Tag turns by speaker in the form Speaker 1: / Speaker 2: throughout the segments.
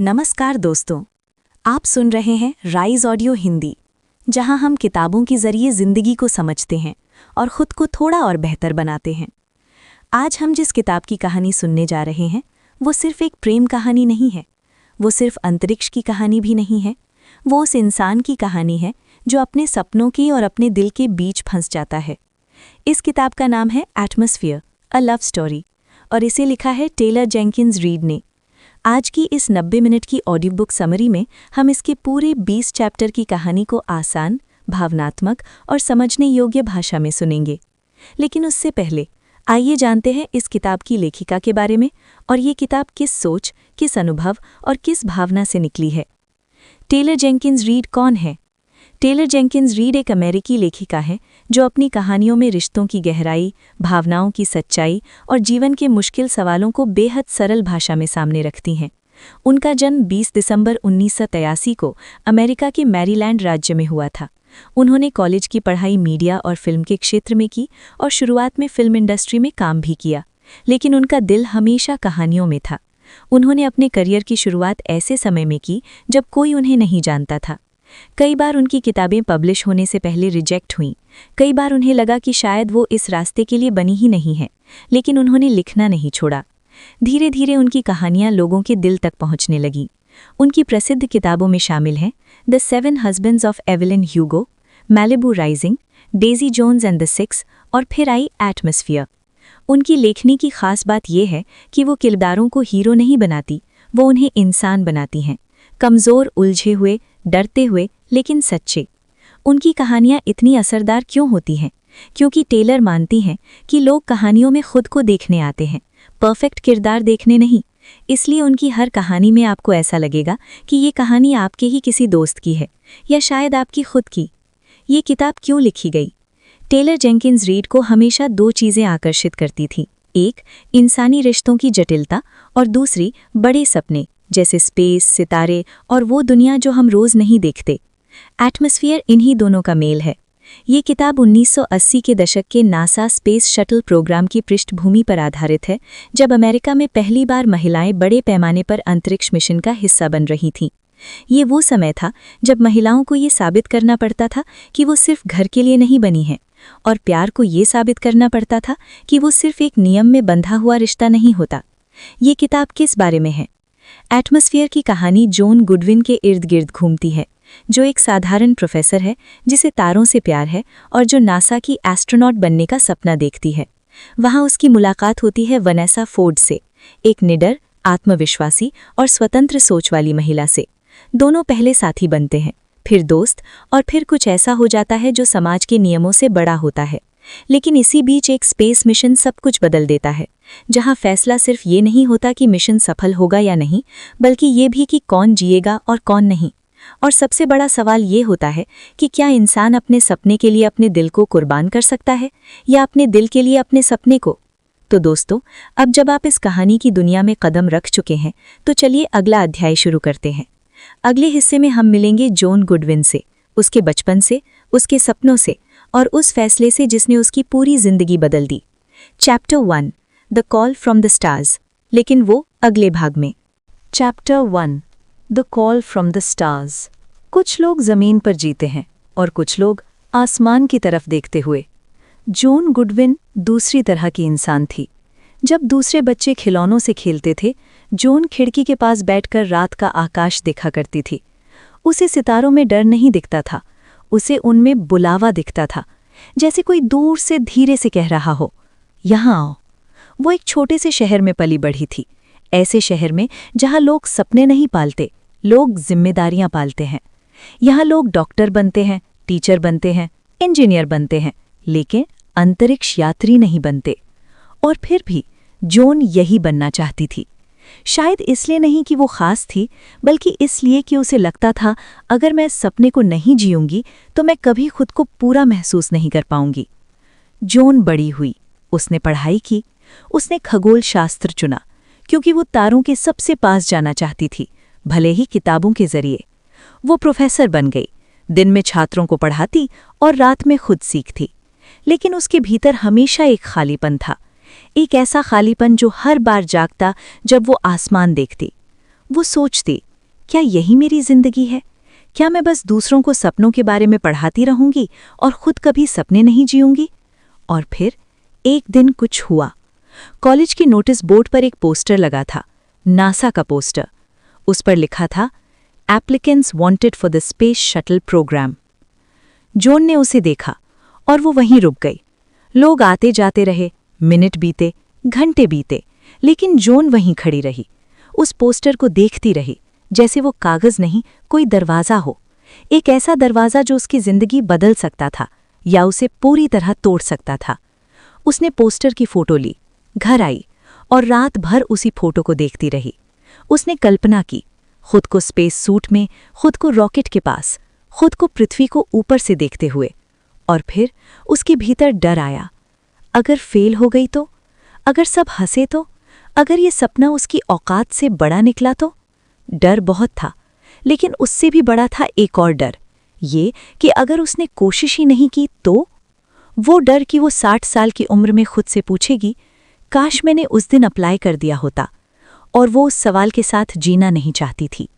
Speaker 1: नमस्कार दोस्तों, आप सुन रहे हैं राइज ऑडियो हिंदी, जहां हम किताबों के जरिए जिंदगी को समझते हैं और खुद को थोड़ा और बेहतर बनाते हैं। आज हम जिस किताब की कहानी सुनने जा रहे हैं वो सिर्फ एक प्रेम कहानी नहीं है, वो सिर्फ अंतरिक्ष की कहानी भी नहीं है, वो उस इंसान की कहानी है जो अपने सपनों की और अपने दिल के बीच फंस जाता है। इस किताब का नाम है एटमॉस्फेयर, अ लव स्टोरी, और इसे लिखा है टेलर जेंकिंस रीड ने। आज की इस 90 मिनट की ऑडियो बुक समरी में हम इसके पूरे 20 चैप्टर की कहानी को आसान, भावनात्मक और समझने योग्य भाषा में सुनेंगे। लेकिन उससे पहले आइए जानते हैं इस किताब की लेखिका के बारे में और ये किताब किस सोच, किस अनुभव और किस भावना से निकली है। टेलर जेंकिंस रीड कौन है? टेलर जेंकिंस रीड एक अमेरिकी लेखिका है जो अपनी कहानियों में रिश्तों की गहराई, भावनाओं की सच्चाई और जीवन के मुश्किल सवालों को बेहद सरल भाषा में सामने रखती हैं। उनका जन्म 20 दिसंबर 1983 को अमेरिका के मैरीलैंड राज्य में हुआ था। उन्होंने कॉलेज की पढ़ाई मीडिया और फिल्म के क्षेत्र में की और शुरुआत में फिल्म इंडस्ट्री में काम भी किया, लेकिन उनका दिल हमेशा कहानियों में था। उन्होंने अपने करियर की शुरुआत ऐसे समय में की जब कोई उन्हें नहीं जानता था। कई बार उनकी किताबें पब्लिश होने से पहले रिजेक्ट हुईं। कई बार उन्हें लगा कि शायद वो इस रास्ते के लिए बनी ही नहीं है, लेकिन उन्होंने लिखना नहीं छोड़ा। धीरे धीरे उनकी कहानियां लोगों के दिल तक पहुंचने लगीं। उनकी प्रसिद्ध किताबों में शामिल हैं the 7 husbands of Evelyn Hugo, Malibu Rising, Daisy Jones and the 6 और फिर आई एटमॉस्फेयर। उनकी लेखनी की खास बात यह है कि वो किरदारों को हीरो नहीं बनाती, वो उन्हें इंसान बनाती हैं, कमज़ोर, उलझे हुए, डरते हुए, लेकिन सच्चे। उनकी कहानियां इतनी असरदार क्यों होती हैं? क्योंकि टेलर मानती हैं कि लोग कहानियों में खुद को देखने आते हैं, परफेक्ट किरदार देखने नहीं। इसलिए उनकी हर कहानी में आपको ऐसा लगेगा कि ये कहानी आपके ही किसी दोस्त की है या शायद आपकी खुद की। ये किताब क्यों लिखी गई? टेलर जेंकिंस रीड को हमेशा दो चीज़ें आकर्षित करती थीं, एक इंसानी रिश्तों की जटिलता और दूसरी बड़े सपने जैसे स्पेस, सितारे और वो दुनिया जो हम रोज़ नहीं देखते। एटमॉस्फेयर इन्हीं दोनों का मेल है। ये किताब 1980 के दशक के नासा स्पेस शटल प्रोग्राम की पृष्ठभूमि पर आधारित है, जब अमेरिका में पहली बार महिलाएं बड़े पैमाने पर अंतरिक्ष मिशन का हिस्सा बन रही थीं। ये वो समय था जब महिलाओं को ये साबित करना पड़ता था कि वो सिर्फ घर के लिए नहीं बनी हैं, और प्यार को ये साबित करना पड़ता था कि वो सिर्फ एक नियम में बंधा हुआ रिश्ता नहीं होता। ये किताब किस बारे में है? एटमॉस्फेयर की कहानी जॉन गुडविन के इर्द गिर्द घूमती है, जो एक साधारण प्रोफेसर है जिसे तारों से प्यार है और जो नासा की एस्ट्रोनॉट बनने का सपना देखती है। वहाँ उसकी मुलाकात होती है वनेसा फोर्ड से, एक निडर, आत्मविश्वासी और स्वतंत्र सोच वाली महिला से। दोनों पहले साथी बनते हैं, फिर दोस्त, और फिर कुछ ऐसा हो जाता है जो समाज के नियमों से बड़ा होता है। लेकिन इसी बीच एक स्पेस मिशन सब कुछ बदल देता है, जहां फैसला सिर्फ ये नहीं होता कि मिशन सफल होगा या नहीं, बल्कि ये भी कि कौन जिएगा और कौन नहीं। और सबसे बड़ा सवाल ये होता है कि क्या इंसान अपने सपने के लिए अपने दिल को कुर्बान कर सकता है या अपने दिल के लिए अपने सपने को? तो दोस्तों, अब जब आप इस कहानी की दुनिया में कदम रख चुके हैं, तो चलिए अगला अध्याय शुरू करते हैं। अगले हिस्से में हम मिलेंगे जॉन गुडविन से, उसके बचपन से, उसके सपनों से और उस फैसले से जिसने उसकी पूरी जिंदगी बदल दी। Chapter 1, the call from the stars, लेकिन वो अगले भाग में। Chapter 1, the call from the stars. कुछ लोग ज़मीन पर जीते हैं और कुछ लोग आसमान की तरफ देखते हुए। जॉन गुडविन दूसरी तरह की इंसान थी। जब दूसरे बच्चे खिलौनों से खेलते थे, जॉन खिड़की के पास बैठकर रात का आकाश देखा करती थी। उसे सितारों में डर नहीं दिखता था, उसे उनमें बुलावा दिखता था, जैसे कोई दूर से धीरे से कह रहा हो, यहाँ आओ। वो एक छोटे से शहर में पली बढ़ी थी, ऐसे शहर में जहाँ लोग सपने नहीं पालते, लोग जिम्मेदारियां पालते हैं। यहाँ लोग डॉक्टर बनते हैं, टीचर बनते हैं, इंजीनियर बनते हैं, लेकिन अंतरिक्ष यात्री नहीं बनते। और फिर भी जॉन यही बनना चाहती थी। शायद इसलिए नहीं कि वो खास थी, बल्कि इसलिए कि उसे लगता था अगर मैं इस सपने को नहीं जीऊंगी तो मैं कभी खुद को पूरा महसूस नहीं कर पाऊंगी। जॉन बड़ी हुई, उसने पढ़ाई की, उसने खगोल शास्त्र चुना क्योंकि वो तारों के सबसे पास जाना चाहती थी, भले ही किताबों के जरिए। वो प्रोफेसर बन गई, दिन में छात्रों को पढ़ाती और रात में खुद सीखती। लेकिन उसके भीतर हमेशा एक खालीपन था, एक ऐसा खालीपन जो हर बार जागता जब वो आसमान देखती। वो सोचती, क्या यही मेरी जिंदगी है? क्या मैं बस दूसरों को सपनों के बारे में पढ़ाती रहूंगी और खुद कभी सपने नहीं जीऊंगी? और फिर एक दिन कुछ हुआ। कॉलेज की नोटिस बोर्ड पर एक पोस्टर लगा था, नासा का पोस्टर। उस पर लिखा था, applicants wanted for the space shuttle program. John ने उसे देखा और वो वहीं रुक गई। लोग आते जाते रहे, मिनट बीते, घंटे बीते, लेकिन जॉन वहीं खड़ी रही, उस पोस्टर को देखती रही, जैसे वो कागज नहीं, कोई दरवाज़ा हो। एक ऐसा दरवाज़ा जो उसकी जिंदगी बदल सकता था या उसे पूरी तरह तोड़ सकता था। उसने पोस्टर की फोटो ली, घर आई और रात भर उसी फोटो को देखती रही। उसने कल्पना की, खुद को स्पेस सूट में, खुद को रॉकेट के पास, खुद को पृथ्वी को ऊपर से देखते हुए। और फिर उसके भीतर डर आया। अगर फेल हो गई तो? अगर सब हंसे तो? अगर ये सपना उसकी औकात से बड़ा निकला तो? डर बहुत था, लेकिन उससे भी बड़ा था एक और डर, ये कि अगर उसने कोशिश ही नहीं की तो? वो डर कि वो 60 साल की उम्र में खुद से पूछेगी, काश मैंने उस दिन अप्लाई कर दिया होता। और वो उस सवाल के साथ जीना नहीं चाहती थी।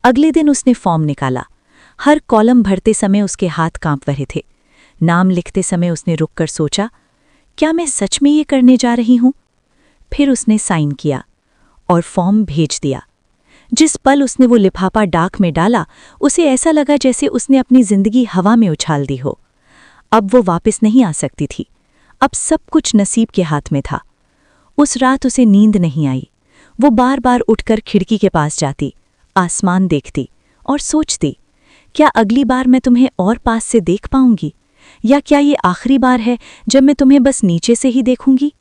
Speaker 1: अगले दिन उसने फॉर्म निकाला। हर कॉलम भरते समय उसके हाथ कांप रहे थे। नाम लिखते समय उसने रुककर सोचा, क्या मैं सच में ये करने जा रही हूं? फिर उसने साइन किया और फॉर्म भेज दिया। जिस पल उसने वो लिफाफा डाक में डाला, उसे ऐसा लगा जैसे उसने अपनी जिंदगी हवा में उछाल दी हो। अब वो वापस नहीं आ सकती थी। अब सब कुछ नसीब के हाथ में था। उस रात उसे नींद नहीं आई। वो बार बार उठकर खिड़की के पास जाती, आसमान देखती और सोचती, क्या अगली बार मैं तुम्हें और पास से देख पाऊंगी? या क्या ये आखिरी बार है जब मैं तुम्हें बस नीचे से ही देखूंगी?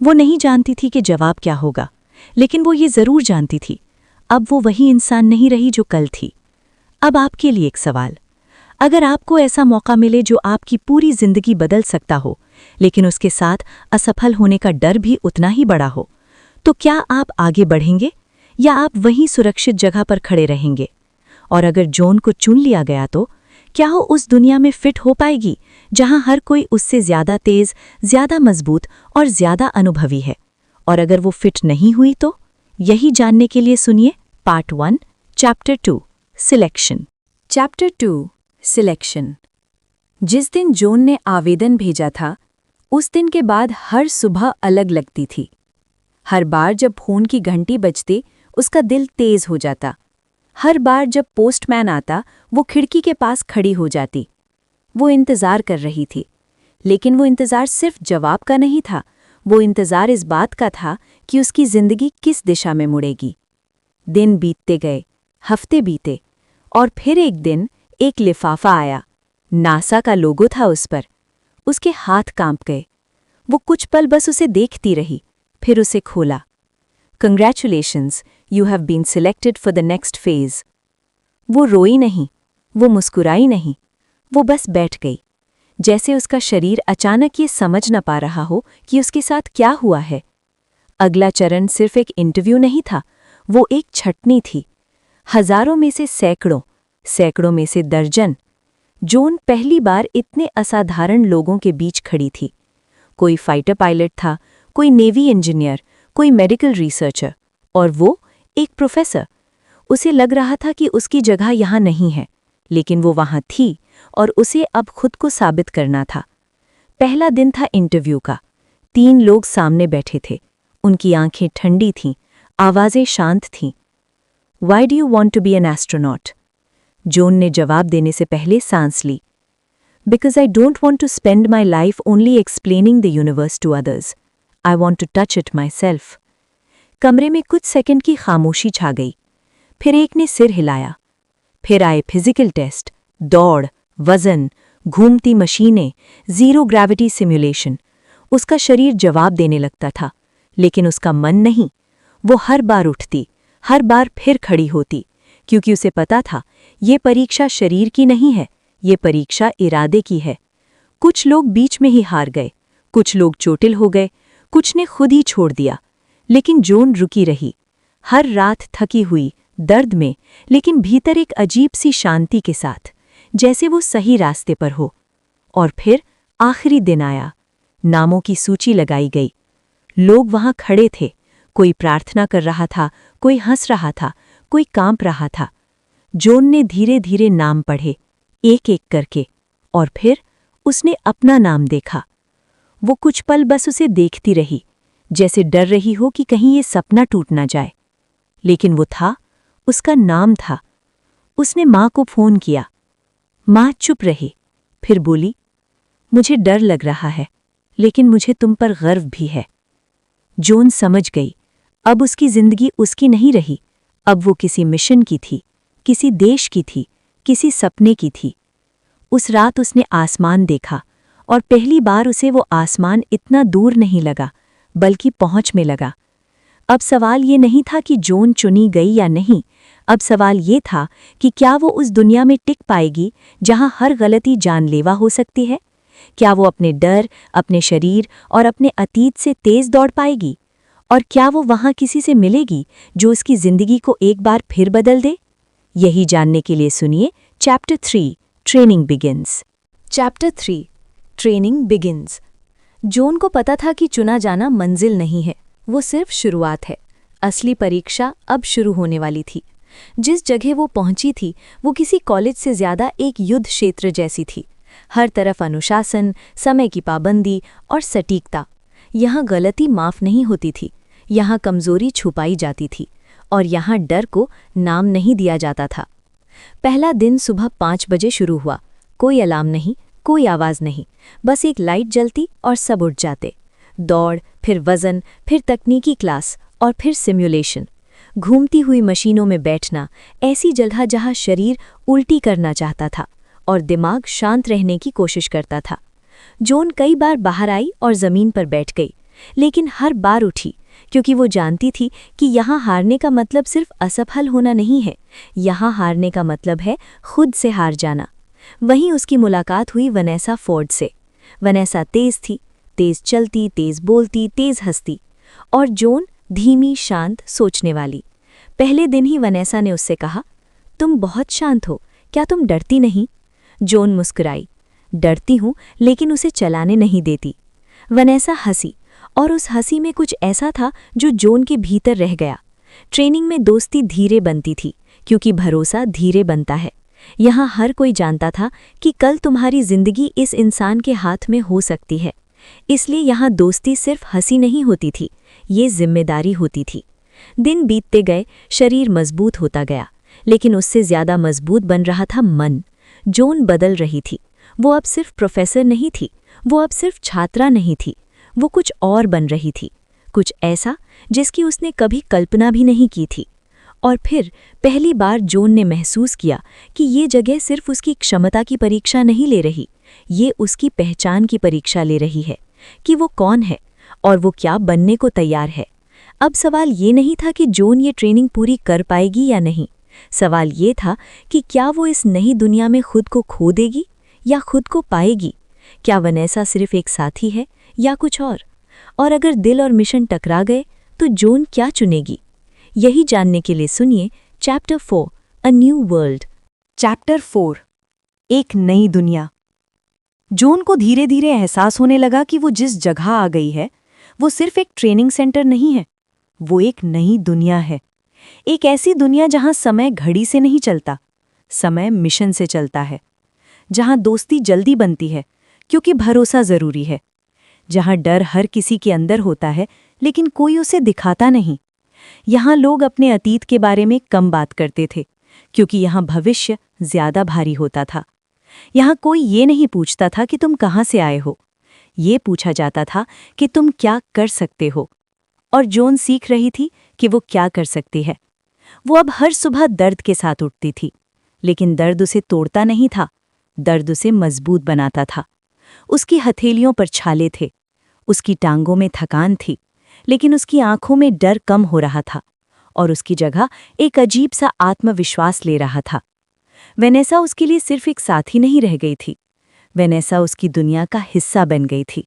Speaker 1: वो नहीं जानती थी कि जवाब क्या होगा, लेकिन वो ये जरूर जानती थी, अब वो वही इंसान नहीं रही जो कल थी। अब आपके लिए एक सवाल, अगर आपको ऐसा मौका मिले जो आपकी पूरी जिंदगी बदल सकता हो, लेकिन उसके साथ असफल होने का डर भी उतना ही बड़ा हो, तो क्या आप आगे बढ़ेंगे या आप वहीं सुरक्षित जगह पर खड़े रहेंगे? और अगर जॉन को चुन लिया गया तो क्या वो उस दुनिया में फिट हो पाएगी जहां हर कोई उससे ज्यादा तेज, ज्यादा मजबूत और ज्यादा अनुभवी है? और अगर वो फिट नहीं हुई तो? यही जानने के लिए सुनिए part 1, chapter 2, selection. Chapter 2, selection. जिस दिन जॉन ने आवेदन भेजा था, उस दिन के बाद हर सुबह अलग लगती थी। हर बार जब फोन की घंटी बजती, उसका दिल तेज हो जाता। हर बार जब पोस्टमैन आता, वो खिड़की के पास खड़ी हो जाती। वो इंतज़ार कर रही थी, लेकिन वो इंतज़ार सिर्फ जवाब का नहीं था। वो इंतज़ार इस बात का था कि उसकी ज़िंदगी किस दिशा में मुड़ेगी। दिन बीतते गए, हफ्ते बीते, और फिर एक दिन एक लिफाफा आया। नासा का लोगो था उस पर। उसके हाथ कांप गए। वो कुछ पल बस उसे देखती रही, फिर उसे खोला। Congratulations, you have been selected for the next phase. वो रोई नहीं, वो मुस्कुराई नहीं, वो बस बैठ गई, जैसे उसका शरीर अचानक ये समझ न पा रहा हो कि उसके साथ क्या हुआ है। अगला चरण सिर्फ एक इंटरव्यू नहीं था, वो एक छटनी थी। हजारों में से सैकड़ों, सैकड़ों में से दर्जन। जॉन पहली बार इतने असाधारण लोगों के बीच खड़ी थी। कोई फाइटर पायलट था, कोई नेवी इंजीनियर, कोई मेडिकल रिसर्चर, और वो एक प्रोफेसर। उसे लग रहा था कि उसकी जगह यहाँ नहीं है, लेकिन वो वहाँ थी और उसे अब खुद को साबित करना था। पहला दिन था इंटरव्यू का। 3 लोग सामने बैठे थे। उनकी आंखें ठंडी थीं, आवाज़ें शांत थीं। Why do you want to be an astronaut? John ने जवाब देने से पहले सांस ली। Because I don't want to spend my life only explaining the universe to others. I want to touch it myself. कमरे में कुछ सेकंड की खामोशी छा गई। फिर एक ने सिर हिलाया। फिर आए फिजिकल टेस्ट, दौड़, वजन, घूमती मशीनें, जीरो ग्रेविटी सिमुलेशन। उसका शरीर जवाब देने लगता था, लेकिन उसका मन नहीं। वो हर बार उठती, हर बार फिर खड़ी होती, क्योंकि उसे पता था ये परीक्षा शरीर की नहीं है, ये परीक्षा इरादे की है। कुछ लोग बीच में ही हार गए, कुछ लोग चोटिल हो गए, कुछ ने खुद ही छोड़ दिया, लेकिन जॉन रुकी रही। हर रात थकी हुई, दर्द में, लेकिन भीतर एक अजीब सी शांति के साथ, जैसे वो सही रास्ते पर हो। और फिर आखिरी दिन आया। नामों की सूची लगाई गई। लोग वहां खड़े थे। कोई प्रार्थना कर रहा था, कोई हंस रहा था, कोई कांप रहा था। जॉन ने धीरे धीरे नाम पढ़े, एक एक करके, और फिर उसने अपना नाम देखा। वो कुछ पल बस उसे देखती रही, जैसे डर रही हो कि कहीं ये सपना टूट ना जाए। लेकिन वो था, उसका नाम था। उसने माँ को फोन किया। माँ चुप रही, फिर बोली, मुझे डर लग रहा है, लेकिन मुझे तुम पर गर्व भी है। जॉन समझ गई, अब उसकी जिंदगी उसकी नहीं रही, अब वो किसी मिशन की थी, किसी देश की थी, किसी सपने की थी। उस रात उसने आसमान देखा, और पहली बार उसे वो आसमान इतना दूर नहीं लगा, बल्कि पहुंच में लगा। अब सवाल ये नहीं था कि जॉन चुनी गई या नहीं, अब सवाल ये था कि क्या वो उस दुनिया में टिक पाएगी जहां हर गलती जानलेवा हो सकती है? क्या वो अपने डर, अपने शरीर और अपने अतीत से तेज दौड़ पाएगी? और क्या वो वहां किसी से मिलेगी जो उसकी जिंदगी को एक बार फिर बदल दे? यही जानने के लिए सुनिए chapter 3, training begins. Chapter 3, training begins. John को पता था कि चुना जाना मंजिल नहीं है, वो सिर्फ शुरुआत है। असली परीक्षा अब शुरू होने वाली थी। जिस जगह वो पहुंची थी, वो किसी कॉलेज से ज्यादा एक युद्ध क्षेत्र जैसी थी। हर तरफ अनुशासन, समय की पाबंदी और सटीकता। यहाँ गलती माफ नहीं होती थी, यहाँ कमजोरी छुपाई जाती थी, और यहाँ डर को नाम नहीं दिया जाता था। पहला दिन सुबह 5 बजे शुरू हुआ। कोई अलार्म नहीं, कोई आवाज नहीं, बस एक लाइट जलती और सब उठ जाते। दौड़, फिर वजन, फिर तकनीकी क्लास और फिर सिम्युलेशन। घूमती हुई मशीनों में बैठना, ऐसी जगह जहां शरीर उल्टी करना चाहता था और दिमाग शांत रहने की कोशिश करता था। जॉन कई बार बाहर आई और जमीन पर बैठ गई, लेकिन हर बार उठी, क्योंकि वो जानती थी कि यहाँ हारने का मतलब सिर्फ असफल होना नहीं है, यहाँ हारने का मतलब है खुद से हार जाना। वहीं उसकी मुलाकात हुई वनेसा फोर्ड से। वनेसा तेज थी, तेज चलती, तेज बोलती, तेज हंसती, और जॉन धीमी, शांत, सोचने वाली। पहले दिन ही वनेसा ने उससे कहा, तुम बहुत शांत हो, क्या तुम डरती नहीं? जॉन मुस्कुराई, डरती हूँ, लेकिन उसे चलाने नहीं देती। वनेसा हंसी, और उस हंसी में कुछ ऐसा था जो जॉन के भीतर रह गया। ट्रेनिंग में दोस्ती धीरे बनती थी, क्योंकि भरोसा धीरे बनता है। यहाँ हर कोई जानता था कि कल तुम्हारी जिंदगी इस इंसान के हाथ में हो सकती है। इसलिए यहाँ दोस्ती सिर्फ हंसी नहीं होती थी, ये जिम्मेदारी होती थी। दिन बीतते गए, शरीर मजबूत होता गया, लेकिन उससे ज्यादा मजबूत बन रहा था मन। जॉन बदल रही थी। वो अब सिर्फ प्रोफेसर नहीं थी, वो अब सिर्फ छात्रा नहीं थी, वो कुछ और बन रही थी, कुछ ऐसा जिसकी उसने कभी कल्पना भी नहीं की थी। और फिर पहली बार जॉन ने महसूस किया कि ये जगह सिर्फ उसकी क्षमता की परीक्षा नहीं ले रही, ये उसकी पहचान की परीक्षा ले रही है, कि वो कौन है और वो क्या बनने को तैयार है। अब सवाल ये नहीं था कि जॉन ये ट्रेनिंग पूरी कर पाएगी या नहीं, सवाल ये था कि क्या वो इस नई दुनिया में खुद को खो देगी या खुद को पाएगी। क्या वनेसा सिर्फ एक साथी है या कुछ और अगर दिल और मिशन टकरा गए तो जॉन क्या चुनेगी? यही जानने के लिए सुनिए chapter 4, a new world. Chapter 4, एक नई दुनिया। जॉन को धीरे धीरे एहसास होने लगा कि वो जिस जगह आ गई है वो सिर्फ एक ट्रेनिंग सेंटर नहीं है, वो एक नई दुनिया है। एक ऐसी दुनिया जहां समय घड़ी से नहीं चलता, समय मिशन से चलता है। जहां दोस्ती जल्दी बनती है क्योंकि भरोसा जरूरी है। जहां डर हर किसी के अंदर होता है लेकिन कोई उसे दिखाता नहीं। यहाँ लोग अपने अतीत के बारे में कम बात करते थे क्योंकि यहाँ भविष्य ज्यादा भारी होता था। यहाँ कोई ये नहीं पूछता था कि तुम कहाँ से आए हो, ये पूछा जाता था कि तुम क्या कर सकते हो। और जॉन सीख रही थी कि वो क्या कर सकती है। वो अब हर सुबह दर्द के साथ उठती थी, लेकिन दर्द उसे तोड़ता नहीं था, दर्द उसे मजबूत बनाता था। उसकी हथेलियों पर छाले थे, उसकी टांगों में थकान थी, लेकिन उसकी आंखों में डर कम हो रहा था और उसकी जगह एक अजीब सा आत्मविश्वास ले रहा था। वेनेसा उसके लिए सिर्फ एक साथी नहीं रह गई थी, वेनेसा उसकी दुनिया का हिस्सा बन गई थी।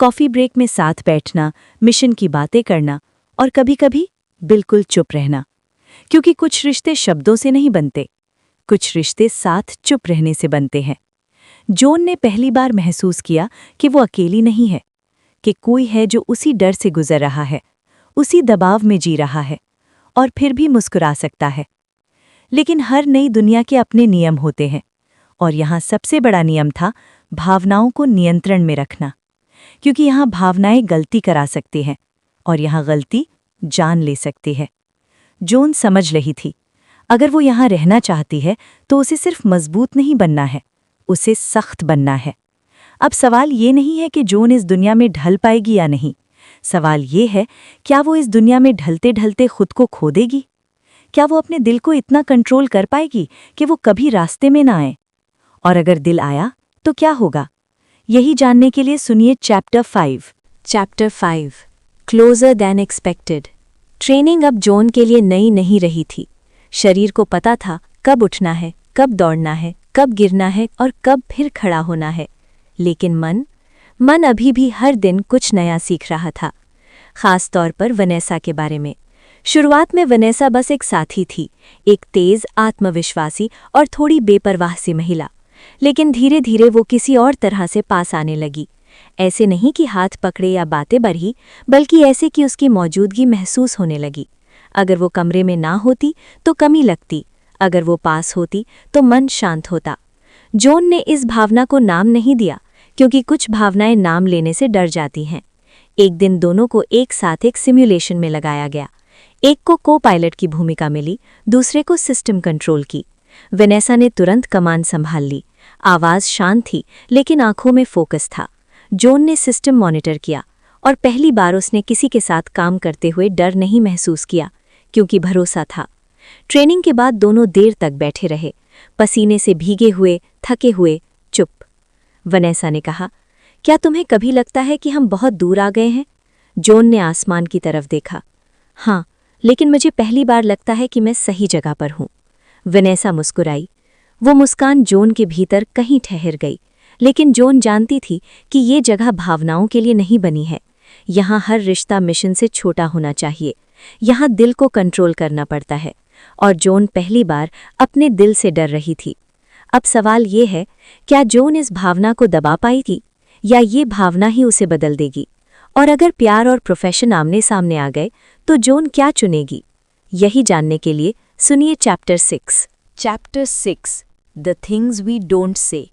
Speaker 1: कॉफी ब्रेक में साथ बैठना, मिशन की बातें करना और कभी-कभी बिल्कुल चुप रहना, क्योंकि कुछ रिश्ते शब्दों से नहीं बनते, कुछ रिश्ते साथ चुप रहने से बनते हैं। जॉन ने पहली बार महसूस किया कि वो अकेली नहीं है, कि कोई है जो उसी डर से गुजर रहा है, उसी दबाव में जी रहा है और फिर भी मुस्कुरा सकता है। लेकिन हर नई दुनिया के अपने नियम होते हैं, और यहाँ सबसे बड़ा नियम था भावनाओं को नियंत्रण में रखना, क्योंकि यहाँ भावनाएं गलती करा सकती हैं और यहाँ गलती जान ले सकती है। जोन समझ रही थी, अगर वो यहाँ रहना चाहती है तो उसे सिर्फ मजबूत नहीं बनना है, उसे सख्त बनना है। अब सवाल ये नहीं है कि जोन इस दुनिया में ढल पाएगी या नहीं, सवाल ये है क्या वो इस दुनिया में ढलते ढलते खुद को खो देगी। क्या वो अपने दिल को इतना कंट्रोल कर पाएगी कि वो कभी रास्ते में ना आए, और अगर दिल आया तो क्या होगा। यही जानने के लिए सुनिए chapter 5। Chapter 5, closure then expected. Training अब जोन के लिए नई नहीं रही थी। शरीर को पता था कब उठना है, कब दौड़ना है, कब गिरना है और कब फिर खड़ा होना है। लेकिन मन अभी भी हर दिन कुछ नया सीख रहा था, खास तौर पर वनेसा के बारे में। शुरुआत में वनेसा बस एक साथी थी, एक तेज, आत्मविश्वासी और थोड़ी बेपरवाह सी महिला। लेकिन धीरे धीरे वो किसी और तरह से पास आने लगी। ऐसे नहीं कि हाथ पकड़े या बातें बढ़ी, बल्कि ऐसे कि उसकी मौजूदगी महसूस होने लगी। अगर वो कमरे में ना होती तो कमी लगती, अगर वो पास होती तो मन शांत होता। जोन ने इस भावना को नाम नहीं दिया, क्योंकि कुछ भावनाएं नाम लेने से डर जाती हैं। एक दिन दोनों को एक साथ एक सिमुलेशन में लगाया गया। एक को को पायलट की भूमिका मिली, दूसरे को सिस्टम कंट्रोल की। वनेसा ने तुरंत कमान संभाल ली। आवाज शांत थी, लेकिन आंखों में फोकस था। जोन ने सिस्टम मॉनिटर किया, और पहली बार उसने किसी के साथ काम करते हुए डर नहीं महसूस किया, क्योंकि भरोसा था। ट्रेनिंग के बाद दोनों देर तक बैठे रहे, पसीने से भीगे हुए, थके हुए, चुप। वनेसा ने कहा, क्या तुम्हें कभी लगता है कि हम बहुत दूर आ गए हैं? जोन ने आसमान की तरफ देखा। हाँ, लेकिन मुझे पहली बार लगता है कि मैं सही जगह पर हूँ। वनेसा मुस्कुराई। वो मुस्कान जोन के भीतर कहीं ठहर गई, लेकिन जोन जानती थी कि ये जगह भावनाओं के लिए नहीं बनी है। यहाँ हर रिश्ता मिशन से छोटा होना चाहिए। यहाँ दिल को कंट्रोल करना पड़ता है, और जोन पहली बार अपने दिल से डर रही थी। अब सवाल ये है, क्या जोन इस भावना को दबा पाई थी, या ये भावना ही उसे बदल देगी? और अगर प्यार और प्रोफेशन आमने सामने आ गए तो जोन क्या चुनेगी? यही जानने के लिए सुनिए chapter 6। Chapter 6, the things we don't say.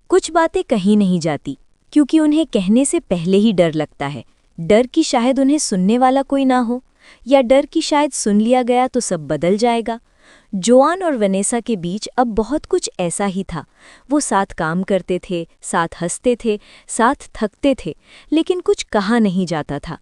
Speaker 1: कुछ बातें कहीं नहीं जाती, क्योंकि उन्हें कहने से पहले ही डर लगता है। डर कि शायद उन्हें सुनने वाला कोई ना हो, या डर कि शायद सुन लिया गया तो सब बदल जाएगा। जोआन और वनेसा के बीच अब बहुत कुछ ऐसा ही था। वो साथ काम करते थे, साथ हंसते थे, साथ थकते थे, लेकिन कुछ कहा नहीं जाता था।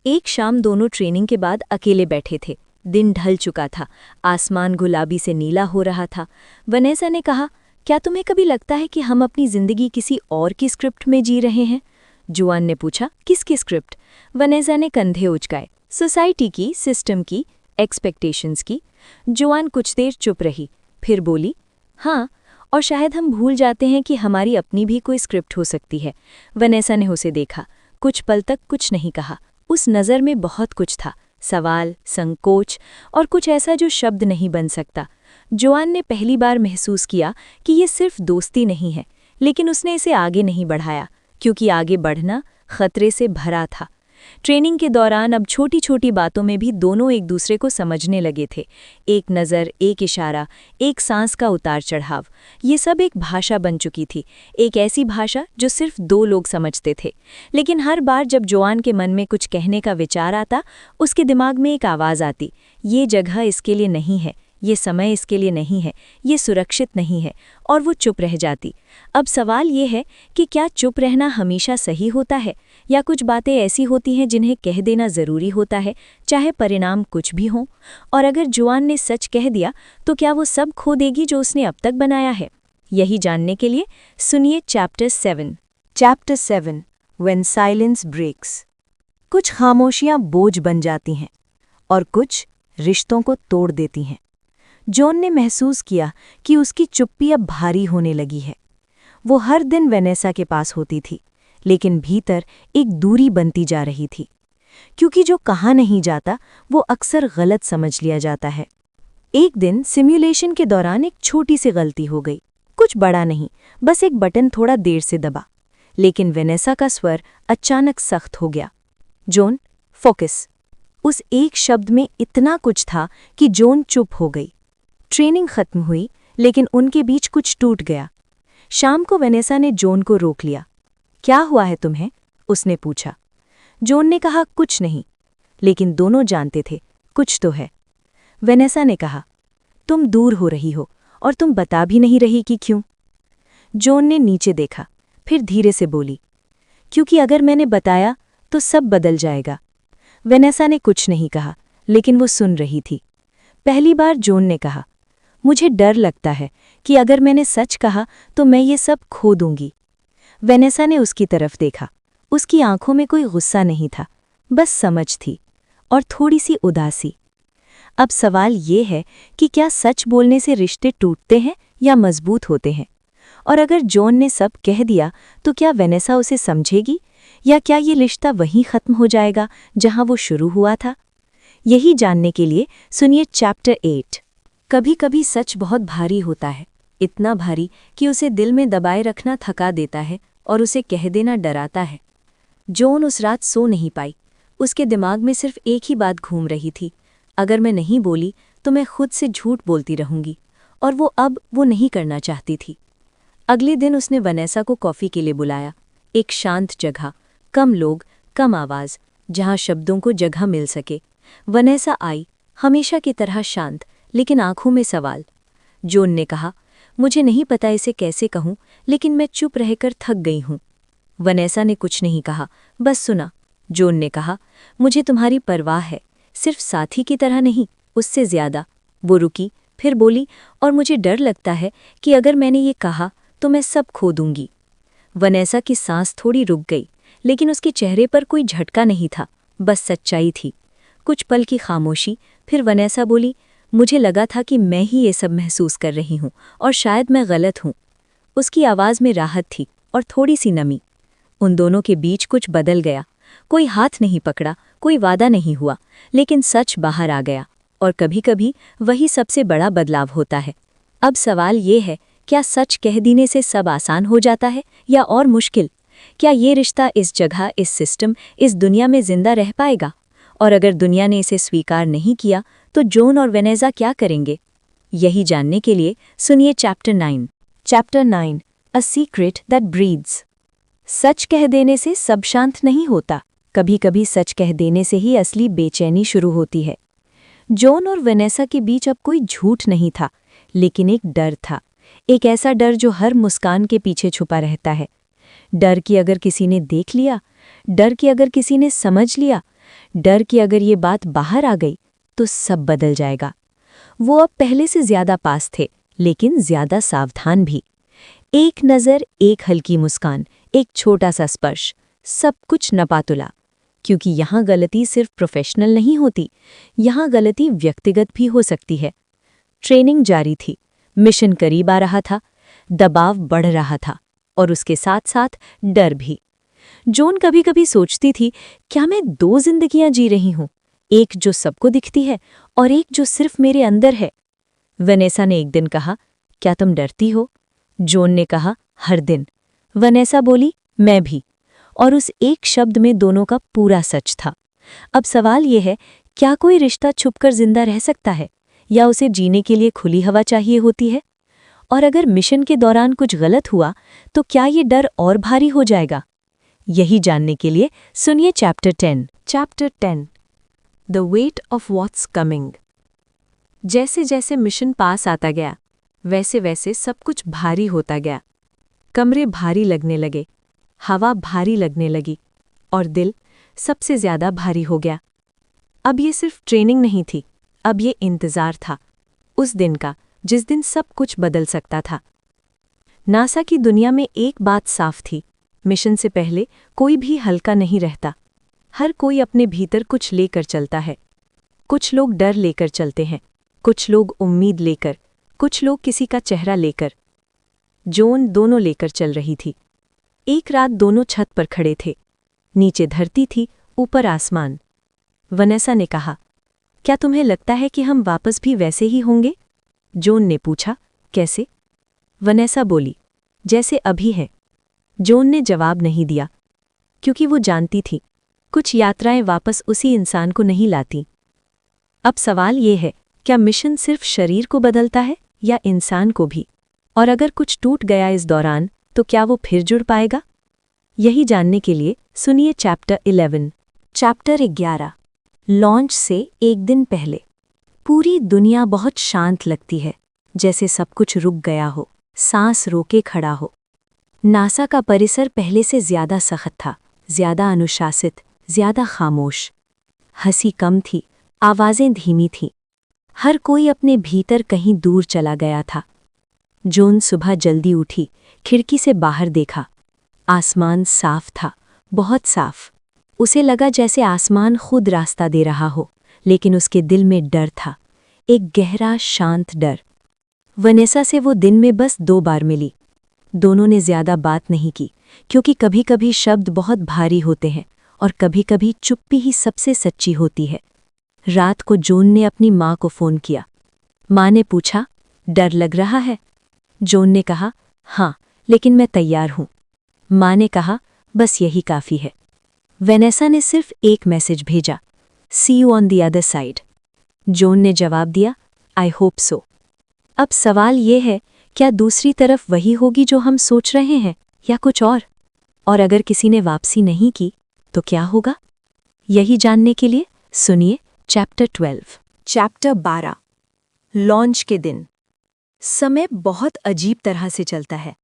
Speaker 1: एक शाम दोनों ट्रेनिंग के बाद अकेले बैठे थे। दिन ढल चुका था, आसमान गुलाबी से नीला हो रहा था। वनेसा ने कहा, क्या तुम्हें कभी लगता है कि हम अपनी जिंदगी किसी और की स्क्रिप्ट में जी रहे हैं? जोआन ने पूछा, किसकी स्क्रिप्ट? वनेसा ने कंधे उचकाए। सोसाइटी की, सिस्टम की, एक्सपेक्टेशंस की। जोआन कुछ देर चुप रही, फिर बोली, हाँ, और शायद हम भूल जाते हैं कि हमारी अपनी भी कोई स्क्रिप्ट हो सकती है। वनेसा ने उसे देखा, कुछ पल तक कुछ नहीं कहा। उस नज़र में बहुत कुछ था, सवाल, संकोच, और कुछ ऐसा जो शब्द नहीं बन सकता। जोआन ने पहली बार महसूस किया कि ये सिर्फ दोस्ती नहीं है, लेकिन उसने इसे आगे नहीं बढ़ाया, क्योंकि आगे बढ़ना खतरे से भरा था। ट्रेनिंग के दौरान अब छोटी छोटी बातों में भी दोनों एक दूसरे को समझने लगे थे। एक नज़र, एक इशारा, एक सांस का उतार चढ़ाव, ये सब एक भाषा बन चुकी थी। एक ऐसी भाषा जो सिर्फ दो लोग समझते थे। लेकिन हर बार जब जोआन के मन में कुछ कहने का विचार आता, उसके दिमाग में एक आवाज़ आती, ये जगह इसके लिए नहीं है, ये समय इसके लिए नहीं है, ये सुरक्षित नहीं है, और वो चुप रह जाती। अब सवाल ये है कि क्या चुप रहना हमेशा सही होता है, या कुछ बातें ऐसी होती हैं जिन्हें कह देना ज़रूरी होता है, चाहे परिणाम कुछ भी हो? और अगर जोआन ने सच कह दिया तो क्या वो सब खो देगी जो उसने अब तक बनाया है? यही जानने के लिए सुनिए chapter 7। Chapter 7, when silence breaks. कुछ खामोशियां बोझ बन जाती हैं, और कुछ रिश्तों को तोड़ देती हैं। जोन ने महसूस किया कि उसकी चुप्पी अब भारी होने लगी है। वो हर दिन वेनेसा के पास होती थी, लेकिन भीतर एक दूरी बनती जा रही थी, क्योंकि जो कहा नहीं जाता वो अक्सर गलत समझ लिया जाता है। एक दिन सिम्युलेशन के दौरान एक छोटी सी गलती हो गई। कुछ बड़ा नहीं, बस एक बटन थोड़ा देर से दबा। लेकिन वेनेसा का स्वर अचानक सख्त हो गया। Zone, focus. उस एक शब्द में इतना कुछ था कि जॉन चुप हो गई। ट्रेनिंग खत्म हुई, लेकिन उनके बीच कुछ टूट गया। शाम को वेनेसा ने जॉन को रोक लिया। क्या हुआ है तुम्हें? उसने पूछा। जॉन ने कहा, कुछ नहीं, लेकिन दोनों जानते थे कुछ तो है। वेनेसा ने कहा, तुम दूर हो रही हो और तुम बता भी नहीं रही कि क्यों। जॉन ने नीचे देखा, फिर धीरे से बोली, क्योंकि अगर मैंने बताया तो सब बदल जाएगा। वेनेसा ने कुछ नहीं कहा, लेकिन वो सुन रही थी। पहली बार जॉन ने कहा, मुझे डर लगता है कि अगर मैंने सच कहा तो मैं ये सब खो दूंगी। वेनेसा ने उसकी तरफ देखा। उसकी आंखों में कोई गुस्सा नहीं था, बस समझ थी और थोड़ी सी उदासी। अब सवाल ये है कि क्या सच बोलने से रिश्ते टूटते हैं या मजबूत होते हैं? और अगर जॉन ने सब कह दिया तो क्या वेनेसा उसे समझेगी, या क्या ये रिश्ता वहीं खत्म हो जाएगा जहां वो शुरू हुआ था? यही जानने के लिए सुनिए चैप्टर 8। कभी कभी सच बहुत भारी होता है, इतना भारी कि उसे दिल में दबाए रखना थका देता है और उसे कह देना डराता है। जॉन उस रात सो नहीं पाई। उसके दिमाग में सिर्फ एक ही बात घूम रही थी, अगर मैं नहीं बोली तो मैं खुद से झूठ बोलती रहूंगी, और वो नहीं करना चाहती थी। अगले दिन उसने वेनेसा को कॉफ़ी के लिए बुलाया। एक शांत जगह, कम लोग, कम आवाज़, जहाँ शब्दों को जगह मिल सके। वेनेसा आई, हमेशा की तरह शांत, लेकिन आंखों में सवाल। जॉन ने कहा, मुझे नहीं पता इसे कैसे कहूँ, लेकिन मैं चुप रहकर थक गई हूँ। वेनेसा ने कुछ नहीं कहा, बस सुना। जॉन ने कहा, मुझे तुम्हारी परवाह है, सिर्फ साथी की तरह नहीं, उससे ज्यादा। वो रुकी, फिर बोली, और मुझे डर लगता है कि अगर मैंने ये कहा तो मैं सब खो दूंगी। वेनेसा की सांस थोड़ी रुक गई, लेकिन उसके चेहरे पर कोई झटका नहीं था, बस सच्चाई थी। कुछ पल की खामोशी, फिर वेनेसा बोली, मुझे लगा था कि मैं ही ये सब महसूस कर रही हूँ और शायद मैं गलत हूँ। उसकी आवाज़ में राहत थी और थोड़ी सी नमी। उन दोनों के बीच कुछ बदल गया। कोई हाथ नहीं पकड़ा, कोई वादा नहीं हुआ, लेकिन सच बाहर आ गया, और कभी-कभी वही सबसे बड़ा बदलाव होता है। अब सवाल ये है, क्या सच कह देने से सब आसान हो जाता है या और मुश्किल? क्या ये रिश्ता इस जगह, इस सिस्टम, इस दुनिया में जिंदा रह पाएगा? और अगर दुनिया ने इसे स्वीकार नहीं किया तो जॉन और वेनेसा क्या करेंगे? यही जानने के लिए सुनिए chapter 9। Chapter 9, a secret that breeds. सच कह देने से सब शांत नहीं होता। कभी कभी सच कह देने से ही असली बेचैनी शुरू होती है। जॉन और वेनेसा के बीच अब कोई झूठ नहीं था, लेकिन एक डर था। एक ऐसा डर जो हर मुस्कान के पीछे छुपा रहता है। डर कि अगर किसी ने देख लिया, डर कि अगर किसी ने समझ लिया, डर कि अगर ये बात बाहर आ गई तो सब बदल जाएगा। वो अब पहले से ज्यादा पास थे, लेकिन ज्यादा सावधान भी। एक नज़र, एक हल्की मुस्कान, एक छोटा सा स्पर्श, सब कुछ नपातुला। क्योंकि यहाँ गलती सिर्फ प्रोफेशनल नहीं होती, यहाँ गलती व्यक्तिगत भी हो सकती है। ट्रेनिंग जारी थी, मिशन करीब आ रहा था, दबाव बढ़ रहा था, और उसके साथ साथ डर भी। जॉन कभी कभी सोचती थी, क्या मैं दो जिंदगियां जी रही हूं, एक जो सबको दिखती है और एक जो सिर्फ मेरे अंदर है। वेनेसा ने एक दिन कहा, क्या तुम डरती हो? जॉन ने कहा, हर दिन। वेनेसा बोली, मैं भी। और उस एक शब्द में दोनों का पूरा सच था। अब सवाल यह है, क्या कोई रिश्ता छुपकर जिंदा रह सकता है, या उसे जीने के लिए खुली हवा चाहिए होती है? और अगर मिशन के दौरान कुछ गलत हुआ तो क्या ये डर और भारी हो जाएगा? यही जानने के लिए सुनिए chapter 10। Chapter 10, the weight of what's coming. जैसे जैसे मिशन पास आता गया, वैसे वैसे सब कुछ भारी होता गया। कमरे भारी लगने लगे, हवा भारी लगने लगी, और दिल सबसे ज्यादा भारी हो गया। अब ये सिर्फ ट्रेनिंग नहीं थी, अब ये इंतजार था, उस दिन का जिस दिन सब कुछ बदल सकता था। नासा की दुनिया में एक बात साफ थी, मिशन से पहले कोई भी हल्का नहीं रहता। हर कोई अपने भीतर कुछ लेकर चलता है। कुछ लोग डर लेकर चलते हैं, कुछ लोग उम्मीद लेकर, कुछ लोग किसी का चेहरा लेकर। जॉन दोनों लेकर चल रही थी। एक रात दोनों छत पर खड़े थे। नीचे धरती थी, ऊपर आसमान। वेनेसा ने कहा, क्या तुम्हें लगता है कि हम वापस भी वैसे ही होंगे? जॉन ने पूछा, कैसे? वेनेसा बोली, जैसे अभी है। जॉन ने जवाब नहीं दिया, क्योंकि वो जानती थी, कुछ यात्राएं वापस उसी इंसान को नहीं लाती। अब सवाल ये है, क्या मिशन सिर्फ शरीर को बदलता है या इंसान को भी? और अगर कुछ टूट गया इस दौरान, तो क्या वो फिर जुड़ पाएगा? यही जानने के लिए सुनिए चैप्टर 11। चैप्टर 11, लॉन्च से एक दिन पहले। पूरी दुनिया बहुत शांत लगती है, जैसे सब कुछ रुक गया हो, सांस रोके खड़ा हो। नासा का परिसर पहले से ज्यादा सख्त था, ज्यादा अनुशासित, ज्यादा खामोश। हंसी कम थी, आवाजें धीमी थीं। हर कोई अपने भीतर कहीं दूर चला गया था। जून सुबह जल्दी उठी, खिड़की से बाहर देखा। आसमान साफ था, बहुत साफ। उसे लगा जैसे आसमान खुद रास्ता दे रहा हो, लेकिन उसके दिल में डर था, एक गहरा शांत डर। वनेसा से वो दिन में बस 2 बार मिली। दोनों ने ज्यादा बात नहीं की, क्योंकि कभी-कभी शब्द बहुत भारी होते हैं और कभी-कभी चुप्पी ही सबसे सच्ची होती है। रात को जून ने अपनी माँ को फ़ोन किया। माँ ने पूछा, डर लग रहा है? जून ने कहा, हाँ, लेकिन मैं तैयार हूँ। माँ ने कहा, बस यही काफ़ी है। वेनेसा ने सिर्फ एक मैसेज भेजा, see you on the other side. June ने जवाब दिया, आई होप सो। अब सवाल ये है, क्या दूसरी तरफ वही होगी जो हम सोच रहे हैं, या कुछ और? और अगर किसी ने वापसी नहीं की, तो क्या होगा? यही जानने के लिए सुनिए चैप्टर 12। चैप्टर 12, लॉन्च के दिन। समय बहुत अजीब तरह से चलता है।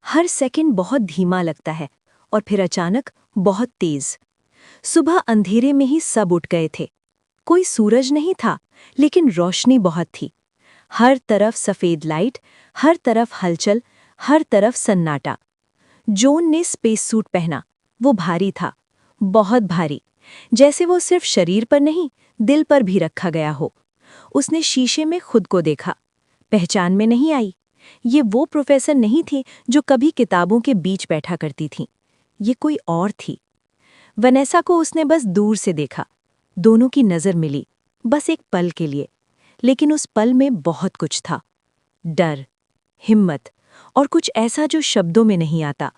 Speaker 1: हर सेकंड बहुत धीमा लगता है और फिर अचानक बहुत तेज। सुबह अंधेरे में ही सब उठ गए थे। कोई सूरज नहीं था, लेकिन रोशनी बहुत थी। हर तरफ सफेद लाइट, हर तरफ हलचल, हर तरफ सन्नाटा। जॉन ने स्पेस सूट पहना। वो भारी था, बहुत भारी, जैसे वो सिर्फ शरीर पर नहीं, दिल पर भी रखा गया हो। उसने शीशे में खुद को देखा। पहचान में नहीं आई। ये वो प्रोफेसर नहीं थी जो कभी किताबों के बीच बैठा करती थी। ये कोई और थी। वनेसा को उसने बस दूर से देखा। दोनों की नज़र मिली, बस एक पल के लिए। लेकिन उस पल में बहुत कुछ था। डर, हिम्मत और कुछ ऐसा जो शब्दों में नहीं आता।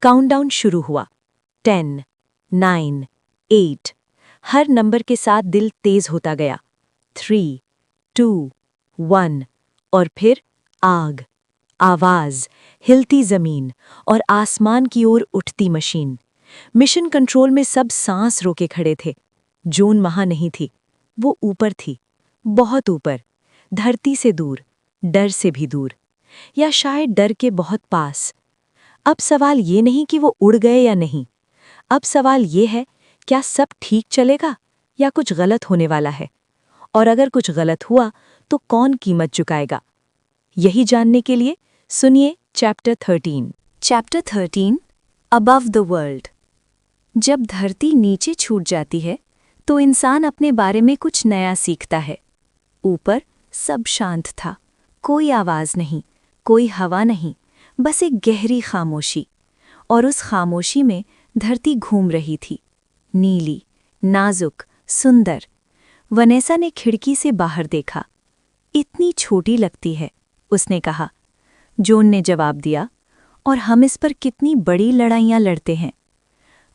Speaker 1: काउंटडाउन शुरू हुआ। 10, 9, 8। हर नंबर के साथ दिल तेज होता गया। 3, 2, 1। और फिर आग, आवाज, हिलती जमीन और आसमान की ओर उठती मशीन। मिशन कंट्रोल में सब सांस रोके खड़े थे। जून वहां नहीं थी, वो ऊपर थी, बहुत ऊपर, धरती से दूर, डर से भी दूर, या शायद डर के बहुत पास। अब सवाल ये नहीं कि वो उड़ गए या नहीं। अब सवाल ये है, क्या सब ठीक चलेगा या कुछ गलत होने वाला है? और अगर कुछ गलत हुआ, तो कौन कीमत चुकाएगा? यही जानने के लिए सुनिए chapter 13। Chapter 13, above the world. जब धरती नीचे छूट जाती है, तो इंसान अपने बारे में कुछ नया सीखता है। ऊपर सब शांत था, कोई आवाज नहीं, कोई हवा नहीं, बस एक गहरी खामोशी। और उस खामोशी में धरती घूम रही थी, नीली, नाजुक, सुंदर। वनेसा ने खिड़की से बाहर देखा। इतनी छोटी लगती है, उसने कहा। जॉन ने जवाब दिया, और हम इस पर कितनी बड़ी लड़ाइयाँ लड़ते हैं।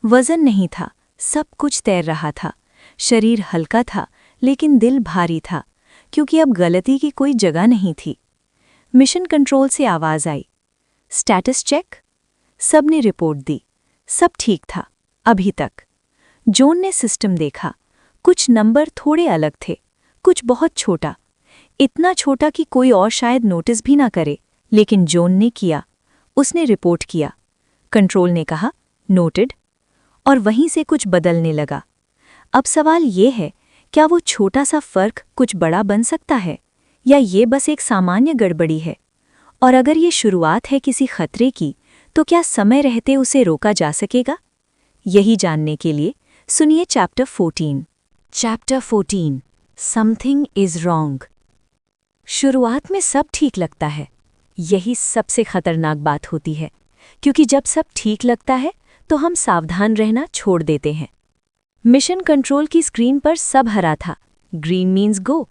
Speaker 1: वजन नहीं था, सब कुछ तैर रहा था। शरीर हल्का था, लेकिन दिल भारी था, क्योंकि अब गलती की कोई जगह नहीं थी। मिशन कंट्रोल से आवाज आई, स्टेटस चेक। सब ने रिपोर्ट दी, सब ठीक था अभी तक। जॉन ने सिस्टम देखा। कुछ नंबर थोड़े अलग थे, कुछ बहुत छोटा, इतना छोटा कि कोई और शायद नोटिस भी ना करे, लेकिन जॉन ने किया। उसने रिपोर्ट किया। कंट्रोल ने कहा, नोटेड, और वहीं से कुछ बदलने लगा। अब सवाल ये है, क्या वो छोटा सा फर्क कुछ बड़ा बन सकता है, या ये बस एक सामान्य गड़बड़ी है? और अगर ये शुरुआत है किसी खतरे की, तो क्या समय रहते उसे रोका जा सकेगा? यही जानने के लिए सुनिए chapter 14। Chapter 14, something is wrong. शुरुआत में सब ठीक लगता है। यही सबसे खतरनाक बात होती है, क्योंकि जब सब ठीक लगता है तो हम सावधान रहना छोड़ देते हैं। मिशन कंट्रोल की स्क्रीन पर सब हरा था, ग्रीन मीन्स गो,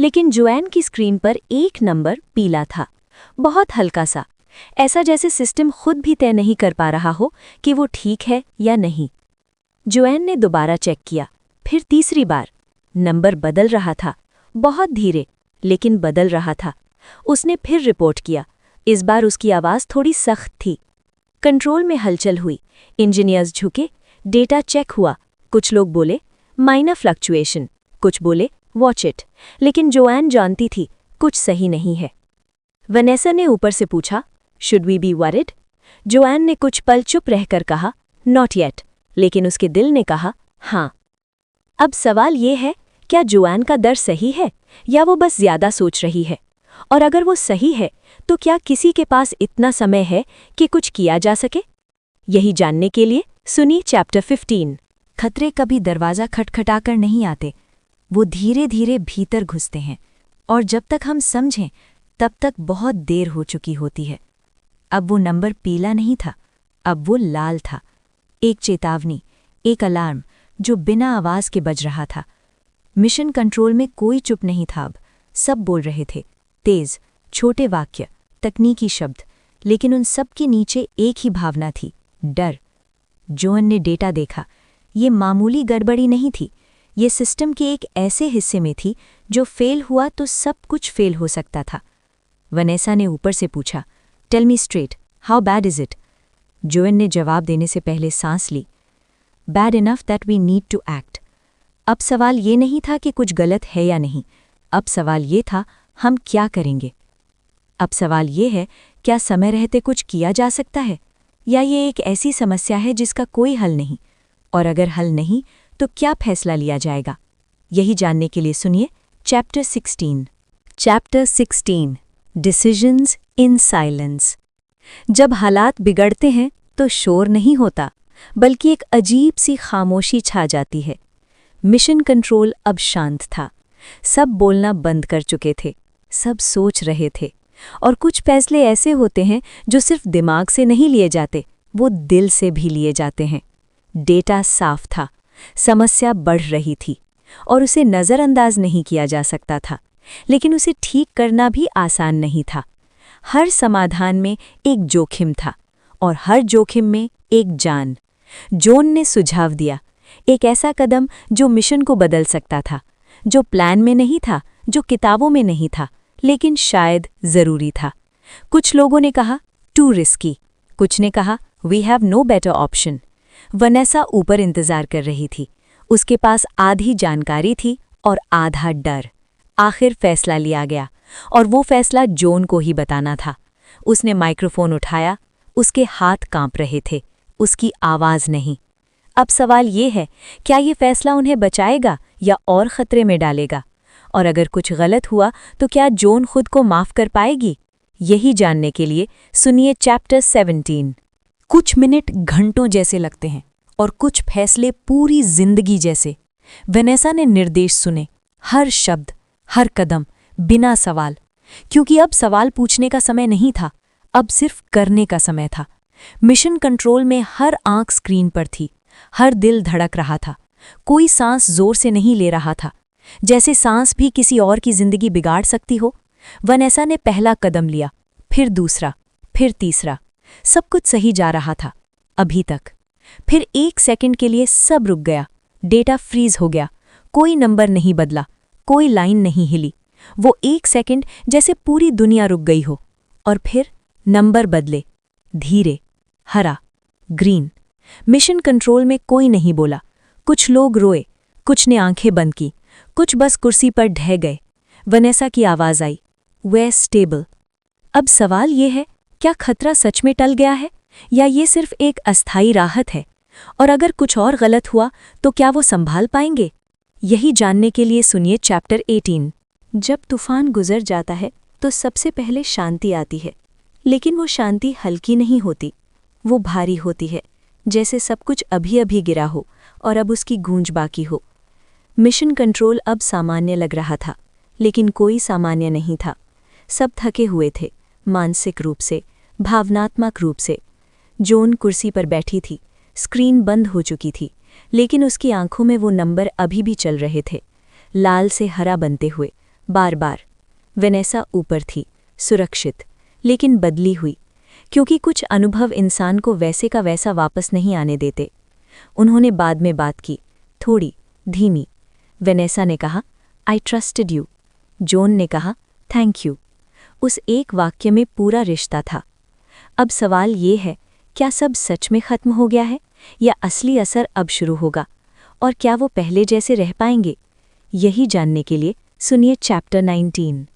Speaker 1: लेकिन जोएन की स्क्रीन पर एक नंबर पीला था, बहुत हल्का सा, ऐसा जैसे सिस्टम खुद भी तय नहीं कर पा रहा हो कि वो ठीक है या नहीं। जोएन ने दोबारा चेक किया, फिर तीसरी बार। नंबर बदल रहा था, बहुत धीरे, लेकिन बदल रहा था। उसने फिर रिपोर्ट किया। इस बार उसकी आवाज़ थोड़ी सख्त थी। कंट्रोल में हलचल हुई, इंजीनियर्स झुके, डेटा चेक हुआ। कुछ लोग बोले माइनर फ्लक्चुएशन, कुछ बोले वॉच इट, लेकिन जोएन जानती थी कुछ सही नहीं है। वनेसा ने ऊपर से पूछा, should we be worried? Joanne ने कुछ पल चुप रहकर कहा, नॉट येट, लेकिन उसके दिल ने कहा, हाँ। अब सवाल ये है, क्या जोएन का डर सही है या वो बस ज्यादा सोच रही है? और अगर वो सही है, तो क्या किसी के पास इतना समय है कि कुछ किया जा सके? यही जानने के लिए सुनिए चैप्टर 15। खतरे कभी दरवाज़ा खटखटाकर नहीं आते, वो धीरे धीरे भीतर घुसते हैं, और जब तक हम समझें तब तक बहुत देर हो चुकी होती है। अब वो नंबर पीला नहीं था, अब वो लाल था। एक चेतावनी, एक अलार्म जो बिना आवाज़ के बज रहा था। मिशन कंट्रोल में कोई चुप नहीं था अब, सब बोल रहे थे, तेज, छोटे वाक्य, तकनीकी शब्द, लेकिन उन सब के नीचे एक ही भावना थी, डर। जोएन ने डेटा देखा, ये मामूली गड़बड़ी नहीं थी, ये सिस्टम के एक ऐसे हिस्से में थी जो फेल हुआ तो सब कुछ फेल हो सकता था। वनेसा ने ऊपर से पूछा, tell me straight, how bad is it? Joanne ने जवाब देने से पहले सांस ली, bad enough that we need to act. अब सवाल ये नहीं था कि कुछ गलत है या नहीं, अब सवाल ये था, हम क्या करेंगे? अब सवाल ये है, क्या समय रहते कुछ किया जा सकता है, या ये एक ऐसी समस्या है जिसका कोई हल नहीं? और अगर हल नहीं, तो क्या फैसला लिया जाएगा? यही जानने के लिए सुनिए chapter 16। Chapter 16, decisions in silence. जब हालात बिगड़ते हैं तो शोर नहीं होता, बल्कि एक अजीब सी खामोशी छा जाती है। मिशन कंट्रोल अब शांत था, सब बोलना बंद कर चुके थे, सब सोच रहे थे। और कुछ फैसले ऐसे होते हैं जो सिर्फ दिमाग से नहीं लिए जाते, वो दिल से भी लिए जाते हैं। डेटा साफ था, समस्या बढ़ रही थी और उसे नज़रअंदाज नहीं किया जा सकता था, लेकिन उसे ठीक करना भी आसान नहीं था। हर समाधान में एक जोखिम था और हर जोखिम में एक जान। जोन ने सुझाव दिया, एक ऐसा कदम जो मिशन को बदल सकता था, जो प्लान में नहीं था, जो किताबों में नहीं था, लेकिन शायद ज़रूरी था। कुछ लोगों ने कहा टू रिस्की, कुछ ने कहा we have no better option. Vanessa ऊपर इंतज़ार कर रही थी, उसके पास आधी जानकारी थी और आधा डर। आखिर फैसला लिया गया और वो फैसला जोन को ही बताना था। उसने माइक्रोफोन उठाया, उसके हाथ कांप रहे थे, उसकी आवाज़ नहीं। अब सवाल ये है, क्या ये फैसला उन्हें बचाएगा या और खतरे में डालेगा? और अगर कुछ गलत हुआ तो क्या जोन खुद को माफ़ कर पाएगी? यही जानने के लिए सुनिए चैप्टर 17। कुछ मिनट घंटों जैसे लगते हैं और कुछ फैसले पूरी जिंदगी जैसे। वनेसा ने निर्देश सुने, हर शब्द, हर कदम, बिना सवाल, क्योंकि अब सवाल पूछने का समय नहीं था, अब सिर्फ करने का समय था। मिशन कंट्रोल में हर आंख स्क्रीन पर थी, हर दिल धड़क रहा था, कोई सांस जोर से नहीं ले रहा था, जैसे सांस भी किसी और की जिंदगी बिगाड़ सकती हो। वनेसा ने पहला कदम लिया, फिर दूसरा, फिर तीसरा। सब कुछ सही जा रहा था अभी तक। फिर 1 सेकंड के लिए सब रुक गया, डेटा फ्रीज हो गया, कोई नंबर नहीं बदला, कोई लाइन नहीं हिली। वो 1 सेकंड जैसे पूरी दुनिया रुक गई हो। और फिर नंबर बदले, धीरे, हरा, ग्रीन। मिशन कंट्रोल में कोई नहीं बोला। कुछ लोग रोए, कुछ ने आंखें बंद की, कुछ बस कुर्सी पर ढह गए। वनेसा की आवाज़ आई, वे स्टेबल। अब सवाल ये है, क्या खतरा सच में टल गया है या ये सिर्फ एक अस्थायी राहत है? और अगर कुछ और गलत हुआ तो क्या वो संभाल पाएंगे? यही जानने के लिए सुनिए चैप्टर 18। जब तूफान गुजर जाता है तो सबसे पहले शांति आती है, लेकिन वो शांति हल्की नहीं होती, वो भारी होती है, जैसे सब कुछ अभी अभी गिरा हो और अब उसकी गूंज बाकी हो। मिशन कंट्रोल अब सामान्य लग रहा था, लेकिन कोई सामान्य नहीं था। सब थके हुए थे, मानसिक रूप से, भावनात्मक रूप से। जोन कुर्सी पर बैठी थी, स्क्रीन बंद हो चुकी थी, लेकिन उसकी आंखों में वो नंबर अभी भी चल रहे थे, लाल से हरा बनते हुए, बार बार। वनेसा ऊपर थी, सुरक्षित, लेकिन बदली हुई, क्योंकि कुछ अनुभव इंसान को वैसे का वैसा वापस नहीं आने देते। उन्होंने बाद में बात की, थोड़ी धीमी। वेनेसा ने कहा, आई ट्रस्टेड यू। जॉन ने कहा, थैंक यू। उस एक वाक्य में पूरा रिश्ता था। अब सवाल ये है, क्या सब सच में खत्म हो गया है या असली असर अब शुरू होगा, और क्या वो पहले जैसे रह पाएंगे? यही जानने के लिए सुनिए चैप्टर 19।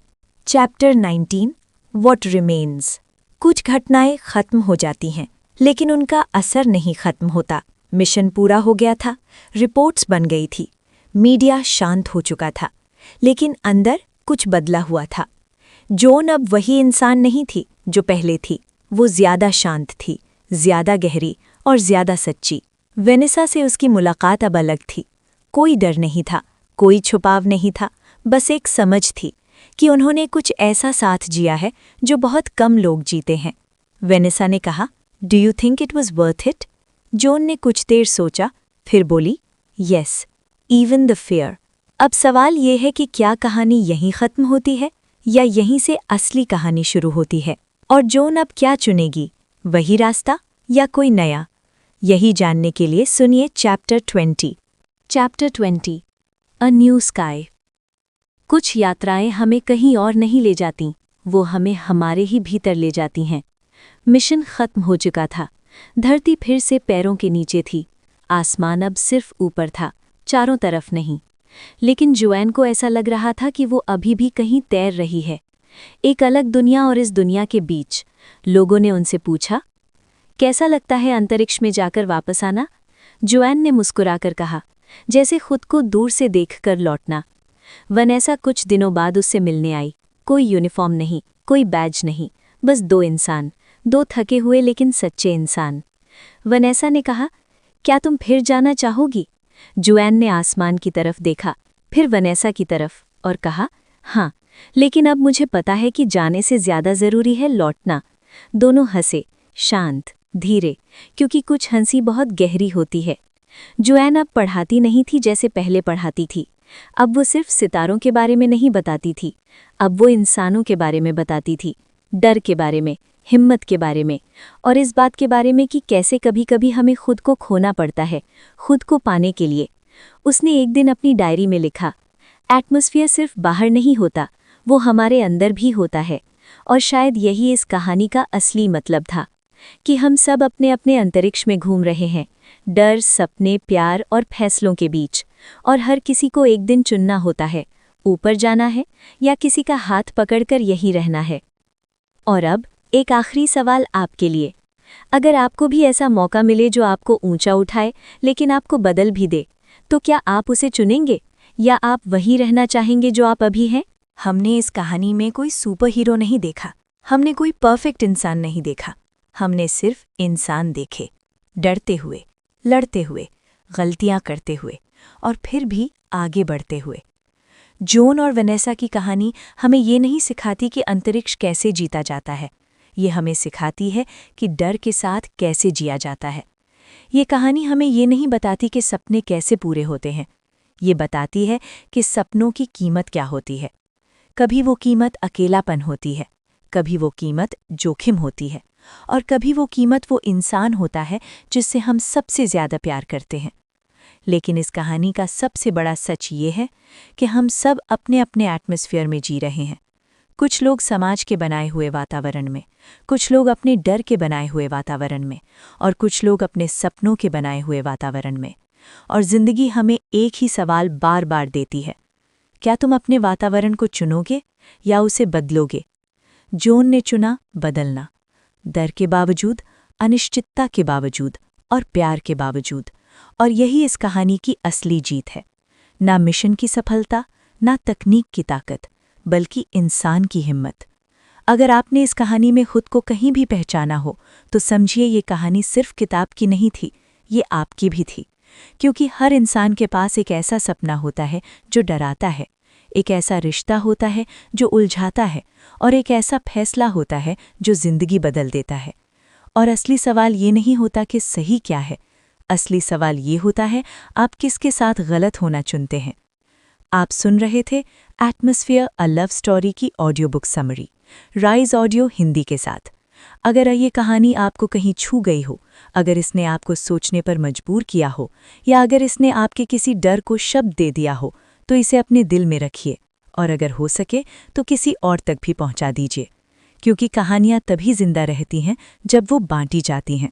Speaker 1: Chapter 19, what remains. कुछ घटनाएं खत्म हो जाती हैं, लेकिन उनका असर नहीं खत्म होता। मिशन पूरा हो गया था, रिपोर्ट्स बन गई थी, मीडिया शांत हो चुका था, लेकिन अंदर कुछ बदला हुआ था। जॉन अब वही इंसान नहीं थी जो पहले थी। वो ज्यादा शांत थी, ज्यादा गहरी और ज्यादा सच्ची। वेनेसा से उसकी मुलाकात अब अलग थी। कोई डर नहीं था, कोई छुपाव नहीं था, बस एक समझ थी कि उन्होंने कुछ ऐसा साथ जिया है जो बहुत कम लोग जीते हैं। वेनेसा ने कहा, do you think it was worth it? John ने कुछ देर सोचा, फिर बोली, येस, इवन द फेयर। अब सवाल ये है कि क्या कहानी यहीं खत्म होती है या यहीं से असली कहानी शुरू होती है, और जॉन अब क्या चुनेगी, वही रास्ता या कोई नया? यही जानने के लिए सुनिए chapter 20। Chapter 20, a new sky. कुछ यात्राएं हमें कहीं और नहीं ले जाती, वो हमें हमारे ही भीतर ले जाती हैं। मिशन खत्म हो चुका था, धरती फिर से पैरों के नीचे थी, आसमान अब सिर्फ ऊपर था, चारों तरफ नहीं। लेकिन जोएन को ऐसा लग रहा था कि वो अभी भी कहीं तैर रही है, एक अलग दुनिया और इस दुनिया के बीच। लोगों ने उनसे पूछा, कैसा लगता है अंतरिक्ष में जाकर वापस आना? जोएन ने मुस्कुराकर कहा, जैसे खुद को दूर से देखकर लौटना। वनेसा कुछ दिनों बाद उससे मिलने आई। कोई यूनिफॉर्म नहीं, कोई बैज नहीं, बस दो इंसान, दो थके हुए लेकिन सच्चे इंसान। वनेसा ने कहा, क्या तुम फिर जाना चाहोगी? जोएन ने आसमान की तरफ देखा, फिर वनेसा की तरफ, और कहा, हाँ, लेकिन अब मुझे पता है कि जाने से ज्यादा जरूरी है लौटना। दोनों हंसे, शांत, धीरे, क्योंकि कुछ हंसी बहुत गहरी होती है। जोएन अब पढ़ाती नहीं थी जैसे पहले पढ़ाती थी। अब वो सिर्फ सितारों के बारे में नहीं बताती थी, अब वो इंसानों के बारे में बताती थी, डर के बारे में, हिम्मत के बारे में, और इस बात के बारे में कि कैसे कभी-कभी हमें खुद को खोना पड़ता है खुद को पाने के लिए। उसने एक दिन अपनी डायरी में लिखा, एटमॉस्फेयर सिर्फ बाहर नहीं होता, वो हमारे अंदर भी होता है। और शायद यही इस कहानी का असली मतलब था, कि हम सब अपने अपने अंतरिक्ष में घूम रहे हैं, डर, सपने, प्यार और फैसलों के बीच, और हर किसी को एक दिन चुनना होता है, ऊपर जाना है या किसी का हाथ पकड़कर यहीं रहना है। और अब एक आखिरी सवाल आपके लिए, अगर आपको भी ऐसा मौका मिले जो आपको ऊंचा उठाए लेकिन आपको बदल भी दे, तो क्या आप उसे चुनेंगे या आप वही रहना चाहेंगे जो आप अभी हैं? हमने इस कहानी में कोई सुपर हीरो नहीं देखा, हमने कोई परफेक्ट इंसान नहीं देखा, हमने सिर्फ इंसान देखे, डरते हुए, लड़ते हुए, गलतियां करते हुए, और फिर भी आगे बढ़ते हुए। जॉन और वनेसा की कहानी हमें ये नहीं सिखाती कि अंतरिक्ष कैसे जीता जाता है, ये हमें सिखाती है कि डर के साथ कैसे जिया जाता है। ये कहानी हमें ये नहीं बताती कि सपने कैसे पूरे होते हैं, ये बताती है कि सपनों की कीमत क्या होती है। कभी वो कीमत अकेलापन होती है, कभी वो कीमत जोखिम होती है, और कभी वो कीमत वो इंसान होता है जिससे हम सबसे ज्यादा प्यार करते हैं। लेकिन इस कहानी का सबसे बड़ा सच ये है कि हम सब अपने अपने एटमॉस्फेयर में जी रहे हैं। कुछ लोग समाज के बनाए हुए वातावरण में, कुछ लोग अपने डर के बनाए हुए वातावरण में, और कुछ लोग अपने सपनों के बनाए हुए वातावरण में। और जिंदगी हमें एक ही सवाल बार बार देती है, क्या तुम अपने वातावरण को चुनोगे या उसे बदलोगे? जॉन ने चुना बदलना, डर के बावजूद, अनिश्चितता के बावजूद और प्यार के बावजूद। और यही इस कहानी की असली जीत है, ना मिशन की सफलता, ना तकनीक की ताकत, बल्कि इंसान की हिम्मत। अगर आपने इस कहानी में खुद को कहीं भी पहचाना हो, तो समझिए ये कहानी सिर्फ किताब की नहीं थी, ये आपकी भी थी। क्योंकि हर इंसान के पास एक ऐसा सपना होता है जो डराता है, एक ऐसा रिश्ता होता है जो उलझाता है, और एक ऐसा फैसला होता है जो जिंदगी बदल देता है। और असली सवाल ये नहीं होता कि सही क्या है, असली सवाल ये होता है आप किसके साथ गलत होना चुनते हैं। आप सुन रहे थे एटमॉस्फेयर, अ लव स्टोरी की audio book summary, rise audio Hindi के साथ। अगर ये कहानी आपको कहीं छू गई हो, अगर इसने आपको सोचने पर मजबूर किया हो, या अगर इसने आपके किसी डर को शब्द दे दिया हो, तो इसे अपने दिल में रखिए और अगर हो सके तो किसी और तक भी पहुंचा दीजिए, क्योंकि कहानियां तभी जिंदा रहती हैं जब वो बांटी जाती हैं।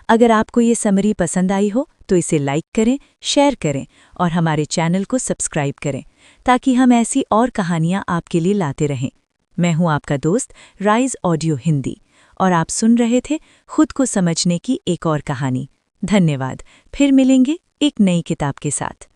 Speaker 1: अगर आपको ये समरी पसंद आई हो तो इसे लाइक करें, शेयर करें और हमारे चैनल को सब्सक्राइब करें ताकि हम ऐसी और कहानियां आपके लिए लाते रहें। मैं हूं आपका दोस्त राइज ऑडियो हिंदी और आप सुन रहे थे खुद को समझने की एक और कहानी। धन्यवाद। फिर मिलेंगे एक नई किताब के साथ।